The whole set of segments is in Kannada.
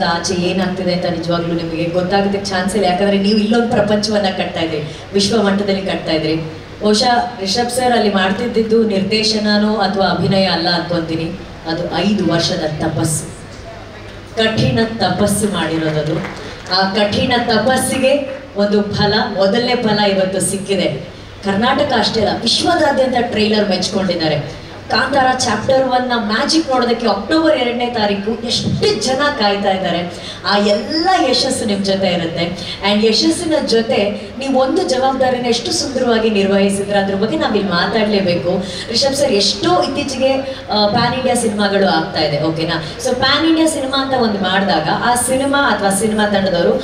ಆಚೆ ಏನಾಗ್ತಿದೆ ಅಂತ ನಿಜವಾಗ್ಲೂ ನಿಮಗೆ ಗೊತ್ತಾಗೋದಕ್ಕೆ ಚಾನ್ಸ್ ಇಲ್ಲ. ಯಾಕಂದ್ರೆ ನೀವು ಇಲ್ಲೊಂದು ಪ್ರಪಂಚವನ್ನ ಕಟ್ತಾ ಇದ್ರಿ, ವಿಶ್ವ ಮಟ್ಟದಲ್ಲಿ ಕಟ್ತಾ ಇದ್ರಿ. ಬಹುಶಃ ರಿಷಬ್ ಸರ್ ಅಲ್ಲಿ ಮಾಡ್ತಿದ್ದು ನಿರ್ದೇಶನನೋ ಅಥವಾ ಅಭಿನಯ ಅಲ್ಲ ಅನ್ಕೊಂತೀನಿ, ಅದು 5 ವರ್ಷದ ತಪಸ್ಸು, ಕಠಿಣ ತಪಸ್ಸು ಮಾಡಿರೋದು. ಆ ಕಠಿಣ ತಪಸ್ಸಿಗೆ ಒಂದು ಫಲ, ಮೊದಲನೇ ಫಲ ಇವತ್ತು ಸಿಕ್ಕಿದೆ. ಕರ್ನಾಟಕ ಅಷ್ಟೇ ಅಲ್ಲ, ವಿಶ್ವದಾದ್ಯಂತ ಟ್ರೈಲರ್ ಮೆಚ್ಕೊಂಡಿದ್ದಾರೆ. ಕಾಂತಾರ ಚಾಪ್ಟರ್ 1 ಮ್ಯಾಜಿಕ್ ನೋಡೋದಕ್ಕೆ ಅಕ್ಟೋಬರ್ 2ನೇ ತಾರೀಕು ಎಷ್ಟು ಜನ ಕಾಯ್ತಾ ಇದ್ದಾರೆ. ಆ ಎಲ್ಲ ಯಶಸ್ಸು ನಿಮ್ಮ ಜೊತೆ ಇರುತ್ತೆ. ಆ್ಯಂಡ್ ಯಶಸ್ಸಿನ ಜೊತೆ ನೀವು ಒಂದು ಜವಾಬ್ದಾರಿನ ಎಷ್ಟು ಸುಂದರವಾಗಿ ನಿರ್ವಹಿಸಿದ್ರೆ ಅದ್ರ ಬಗ್ಗೆ ನಾವಿಲ್ಲಿ ಮಾತಾಡಲೇಬೇಕು. ರಿಷಬ್ ಸರ್ ಎಷ್ಟೋ ಇತ್ತೀಚೆಗೆ ಪ್ಯಾನ್ ಇಂಡಿಯಾ ಸಿನಿಮಾಗಳು ಆಗ್ತಾ ಇದೆ, ಓಕೆನಾ? ಸೊ ಪ್ಯಾನ್ ಇಂಡಿಯಾ ಸಿನಿಮಾ ಅಂತ ಒಂದು ಮಾಡಿದಾಗ ಆ ಸಿನಿಮಾ ಅಥವಾ ಸಿನಿಮಾ ತಂಡದವರು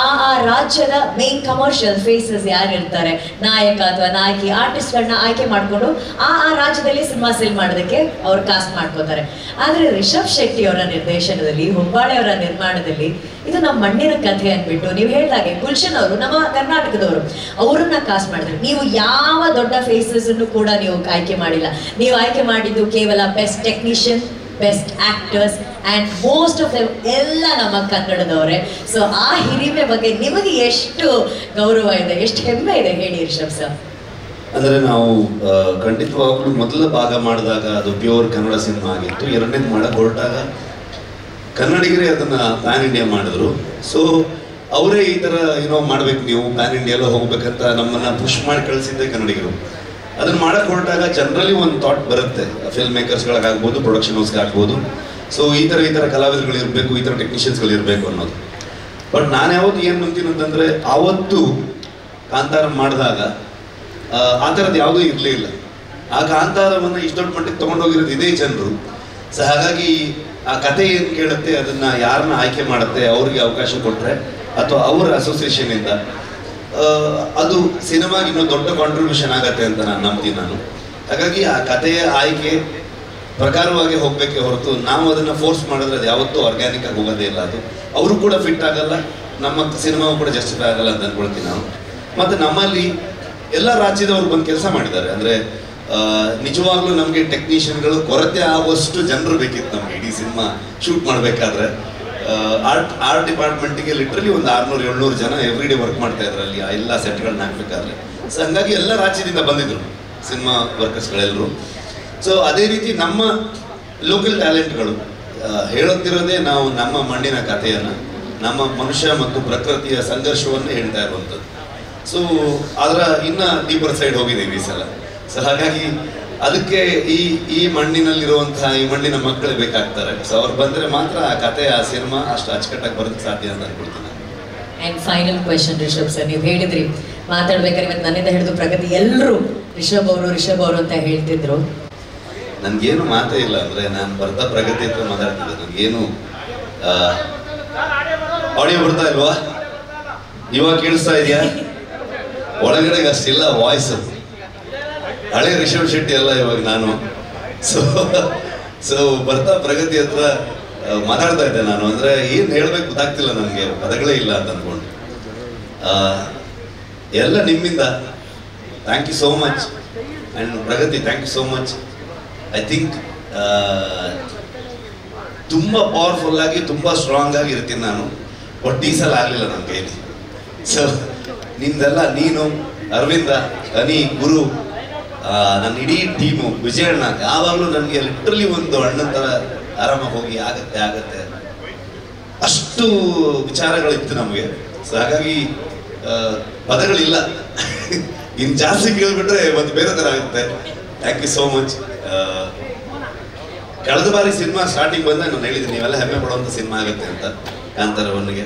ಆ ರಾಜ್ಯದ ಮೇನ್ ಕಮರ್ಷಿಯಲ್ ಫೇಸಸ್ ಯಾರು ಇರ್ತಾರೆ, ನಾಯಕ ಅಥವಾ ನಾಯಕಿ ಆರ್ಟಿಸ್ಟ್ಗಳನ್ನ ಆಯ್ಕೆ ಮಾಡಿಕೊಂಡು ಆ ರಾಜ್ಯದಲ್ಲಿ ಸಿನಿಮಾ ಮಾಡೋದಕ್ಕೆ ಅವ್ರು ಕಾಸ್ಟ್ ಮಾಡ್ಕೋತಾರೆ. ಆದ್ರೆ ರಿಷಬ್ ಶೆಟ್ಟಿ ಅವರ ನಿರ್ದೇಶನದಲ್ಲಿ, ಹೊಂಬಾಳೆ ಅವರ ನಿರ್ಮಾಣದಲ್ಲಿ ಇದು ನಮ್ಮ ಮಣ್ಣಿನ ಕಥೆ ಅಂದ್ಬಿಟ್ಟು ನೀವು ಹೇಳಿದಾಗೆ ಗುಲ್ಶನ್ ಅವರು ನಮ್ಮ ಕರ್ನಾಟಕದವರು, ಅವರನ್ನ ಕಾಸ್ಟ್ ಮಾಡಿದ್ರೆ. ನೀವು ಯಾವ ದೊಡ್ಡ ಫೇಸಸ್ ಅನ್ನು ಕೂಡ ನೀವು ಆಯ್ಕೆ ಮಾಡಿಲ್ಲ. ನೀವು ಆಯ್ಕೆ ಮಾಡಿದ್ದು ಕೇವಲ best technician, best actors and most of them ಎಲ್ಲ ನಮ್ಮ ಕನ್ನಡದವರೇ. ಸೊ ಆ ಹಿರಿಮೆ ಬಗ್ಗೆ ನಿಮಗೆ ಎಷ್ಟು ಗೌರವ ಇದೆ, ಎಷ್ಟು ಹೆಮ್ಮೆ ಇದೆ ಹೇಳಿ ರಿಷಬ್ ಸರ್. ಅಂದರೆ ನಾವು ಖಂಡಿತವಾಗ್ಲೂ ಮೊದಲ ಭಾಗ ಮಾಡಿದಾಗ ಅದು ಪ್ಯೂರ್ ಕನ್ನಡ ಸಿನಿಮಾ ಆಗಿತ್ತು. ಎರಡನೇದು ಮಾಡಕ್ಕೆ ಹೊರಟಾಗ ಕನ್ನಡಿಗರೇ ಅದನ್ನು ಪ್ಯಾನ್ ಇಂಡಿಯಾ ಮಾಡಿದ್ರು. ಸೊ ಅವರೇ ಈ ಥರ ಏನೋ ಮಾಡ್ಬೇಕು, ನೀವು ಪ್ಯಾನ್ ಇಂಡಿಯಾలో ಹೋಗ್ಬೇಕಂತ ನಮ್ಮನ್ನು ಪುಷ್ ಮಾಡಿ ಕಳಿಸಿದ್ದೆ ಕನ್ನಡಿಗರು. ಅದನ್ನು ಮಾಡಕ್ಕೆ ಹೊರಟಾಗ ಜನರಲಿ ಒಂದು ಥಾಟ್ ಬರುತ್ತೆ, ಫಿಲ್ಮ್ ಮೇಕರ್ಸ್ಗಳಿಗಾಗ್ಬೋದು, ಪ್ರೊಡಕ್ಷನ್ ಹೌಸ್ಗಾಗ್ಬೋದು. ಸೊ ಈ ಥರ ಕಲಾವಿದರುಗಳು ಇರಬೇಕು, ಈ ಥರ ಟೆಕ್ನಿಷಿಯನ್ಸ್ಗಳು ಇರಬೇಕು ಅನ್ನೋದು. ಬಟ್ ನಾನು ಯಾವತ್ತು ಏನು ನಂಬ್ತೀನಿ ಅಂತಂದರೆ, ಆವತ್ತು ಕಾಂತಾರ ಮಾಡಿದಾಗ ಆ ಥರದ್ದು ಯಾವುದೂ ಇರಲಿಲ್ಲ. ಆ ಕಾಂತಾರವನ್ನು ಇಷ್ಟು ದೊಡ್ಡ ಮಟ್ಟಿಗೆ ತೊಗೊಂಡೋಗಿರೋದು ಇದೇ ಜನರು. ಸೊ ಹಾಗಾಗಿ ಆ ಕತೆ ಏನು ಕೇಳುತ್ತೆ, ಅದನ್ನು ಯಾರನ್ನ ಆಯ್ಕೆ ಮಾಡುತ್ತೆ, ಅವ್ರಿಗೆ ಅವಕಾಶ ಕೊಟ್ಟರೆ ಅಥವಾ ಅವರ ಅಸೋಸಿಯೇಷನಿಂದ ಅದು ಸಿನಿಮಾಗೆ ಇನ್ನೂ ದೊಡ್ಡ ಕಾಂಟ್ರಿಬ್ಯೂಷನ್ ಆಗತ್ತೆ ಅಂತ ನಾನು ನಂಬ್ತೀನಿ ನಾನು. ಹಾಗಾಗಿ ಆ ಕಥೆಯ ಆಯ್ಕೆ ಪ್ರಕಾರವಾಗಿ ಹೋಗಬೇಕೆ ಹೊರತು ನಾವು ಅದನ್ನು ಫೋರ್ಸ್ ಮಾಡಿದ್ರೆ ಅದು ಯಾವತ್ತೂ ಆರ್ಗ್ಯಾನಿಕ್ ಆಗಿ ಹೋಗೋದೇ ಇಲ್ಲ. ಅದು ಅವರು ಕೂಡ ಫಿಟ್ ಆಗಲ್ಲ, ನಮ್ಮ ಸಿನಿಮಾವು ಕೂಡ ಜಸ್ಟಿಫೈ ಆಗಲ್ಲ ಅಂತ ಅಂದ್ಕೊಳ್ತೀನಿ ನಾನು. ಮತ್ತು ನಮ್ಮಲ್ಲಿ ಎಲ್ಲ ರಾಜ್ಯದವ್ರು ಬಂದು ಕೆಲಸ ಮಾಡಿದ್ದಾರೆ. ಅಂದರೆ ನಿಜವಾಗ್ಲೂ ನಮಗೆ ಟೆಕ್ನಿಷಿಯನ್ಗಳು ಕೊರತೆ ಆಗುವಷ್ಟು ಜನರು ಬೇಕಿತ್ತು ನಮಗೆ ಇಡೀ ಸಿನಿಮಾ ಶೂಟ್ ಮಾಡಬೇಕಾದ್ರೆ. ಆರ್ಟ್ ಡಿಪಾರ್ಟ್ಮೆಂಟಿಗೆ ಲಿಟ್ರಲಿ ಒಂದು 600-700 ಜನ ಎವ್ರಿ ಡೇ ವರ್ಕ್ ಮಾಡ್ತಾ ಇದ್ರು ಅಲ್ಲಿ ಎಲ್ಲ ಸೆಟ್ಗಳನ್ನ ಹಾಕಬೇಕಾದ್ರೆ. ಸೊ ಹಂಗಾಗಿ ಎಲ್ಲ ರಾಜ್ಯದಿಂದ ಬಂದಿದ್ರು ಸಿನಿಮಾ ವರ್ಕರ್ಸ್ಗಳೆಲ್ಲರೂ. ಸೊ ಅದೇ ರೀತಿ ನಮ್ಮ ಲೋಕಲ್ ಟ್ಯಾಲೆಂಟ್ಗಳು ಹೇಳುತ್ತಿರೋದೇ ನಾವು ನಮ್ಮ ಮಣ್ಣಿನ ಕಥೆಯನ್ನು, ನಮ್ಮ ಮನುಷ್ಯ ಮತ್ತು ಪ್ರಕೃತಿಯ ಸಂಘರ್ಷವನ್ನು ಹೇಳ್ತಾ ಇರುವಂಥದ್ದು. ಸೊ ಅದರ ಇನ್ನು ಡೀಪರ್ ಸೈಡ್ ಹೋಗಿದ್ದೀವಿ ಈ ಸಲ. ಸೊ ಹಾಗಾಗಿ ಅದಕ್ಕೆ ಈ ಮಣ್ಣಿನಲ್ಲಿರುವಂತಹ ಈ ಮಣ್ಣಿನ ಮಕ್ಕಳು ಬೇಕಾಗ್ತಾರೆ. ಸೊ ಅವ್ರು ಬಂದರೆ ಮಾತ್ರ ಆ ಕತೆ, ಆ ಸಿನಿಮಾ ಅಷ್ಟು ಅಚ್ಚುಕಟ್ಟಾಗಿ ಬರೋದಕ್ಕೆ ಸಾಧ್ಯ ಅಂತ ಅನ್ಕೊಳ್ತೀನಿ. And final question Rishab sir, ನೀವು ಹೇಳಿದ್ರಿ ಮಾತಾಡ್ಬೇಕಾದ್ರೆ ಇವತ್ತು ನನ್ನಿಂದ ಹಿಡಿದು ಪ್ರಗತಿ ಎಲ್ಲರೂ ರಿಷಬ್ ಅವರು ಅಂತ ಹೇಳ್ತಿದ್ರು. ನನಗೇನು ಮಾತೇ ಇಲ್ಲ. ಅಂದರೆ ನಾನು ಬರ್ತಾ ಪ್ರಗತಿ ಅಂತ ಮಾತಾಡ್ತಿದ್ದೆ. ನನಗೇನು ಆಡಿಯೋ ಬರ್ತಾ ಇಲ್ವಾ? ಇವಾಗ ಕೇಳಿಸ್ತಾ ಇದೆಯಾ? ಒಳಗಡೆಗೆ ಅಷ್ಟಿಲ್ಲ ವಾಯ್ಸ್. ಹಳೆ ರಿಷಬ್ ಶೆಟ್ಟಿ ಅಲ್ಲ ಇವಾಗ ನಾನು. ಸೊ ಬರ್ತಾ ಪ್ರಗತಿ ಹತ್ರ ಮಾತಾಡ್ತಾ ಇದ್ದೆ ನಾನು. ಅಂದರೆ ಏನು ಹೇಳಬೇಕು ಗೊತ್ತಾಗ್ತಿಲ್ಲ ನನಗೆ, ಪದಗಳೇ ಇಲ್ಲ ಅಂತ ಅಂದ್ಕೊಂಡು. ಎಲ್ಲ ನಿಮ್ಮಿಂದ thank you so much. And Pragathi thank you so much. I think ತುಂಬ ಪವರ್ಫುಲ್ಲಾಗಿ, ತುಂಬ ಸ್ಟ್ರಾಂಗ್ ಆಗಿ ಇರ್ತೀನಿ ನಾನು. ಬಟ್ ಈ ಸಲ ಆಗಲಿಲ್ಲ ನನ್ನ ಕೈಲಿ. ಸೊ ನಿಮ್ದೆಲ್ಲ, ನೀನು, ಅರವಿಂದ, ಅನಿ, ಗುರು, ನನ್ನ ಇಡೀ ಟೀಮು, ವಿಜಯಣ್ಣ, ಯಾವಾಗಲೂ ನನಗೆ ಲಿಟ್ರಲಿ ಒಂದು ಅಣ್ಣನ ಥರ ಆರಾಮಾಗಿ ಹೋಗಿ ಆಗತ್ತೆ ಅಷ್ಟು ವಿಚಾರಗಳಿತ್ತು ನಮಗೆ. ಸೊ ಹಾಗಾಗಿ ಪದಗಳಿಲ್ಲ. ಇನ್ನು ಜಾಸ್ತಿ ಕೇಳಿಬಿಟ್ರೆ ಮತ್ತೆ ಬೇರೆ ಥರ ಆಗುತ್ತೆ. Thank you so much. ಕಳೆದ ಬಾರಿ ಸಿನಿಮಾ ಸ್ಟಾರ್ಟಿಂಗ್ ಬಂದಾಗ ನಾನು ಹೇಳಿದ್ದೀನಿ, ನೀವೆಲ್ಲ ಹೆಮ್ಮೆ ಪಡುವಂಥ ಸಿನಿಮಾ ಆಗುತ್ತೆ ಅಂತ ಕಾಂತಾರ 1ಗೆ.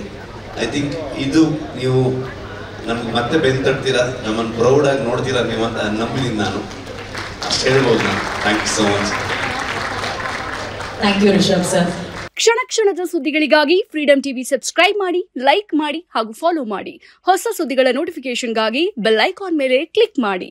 ಐ ಥಿಂಕ್ ಇದು ನೀವು ನಮ್ಗೆ ಮತ್ತೆ ಬೆನ್ನು ತಟ್ತೀರಾ, ನಮ್ಮನ್ನು ಪ್ರೌಡಾಗಿ ನೋಡ್ತೀರಾ ನೀವು ಅಂತ ನಂಬಿದ್ದೀನಿ ನಾನು. ಅಷ್ಟು ಹೇಳ್ಬೋದು ನಾನು. Thank you so much. Thank you Rishab sir. ಕ್ಷಣ ಕ್ಷಣದ ಸುದ್ದಿಗಳಿಗಾಗಿ ಫ್ರೀಡಂ ಟಿವಿ ಸಬ್ಸ್ಕ್ರೈಬ್ ಮಾಡಿ, ಲೈಕ್ ಮಾಡಿ ಹಾಗೂ ಫಾಲೋ ಮಾಡಿ. ಹೊಸ ಸುದ್ದಿಗಳ ನೋಟಿಫಿಕೇಶನ್ಗಾಗಿ ಬೆಲ್ ಐಕಾನ್ ಮೇಲೆ ಕ್ಲಿಕ್ ಮಾಡಿ.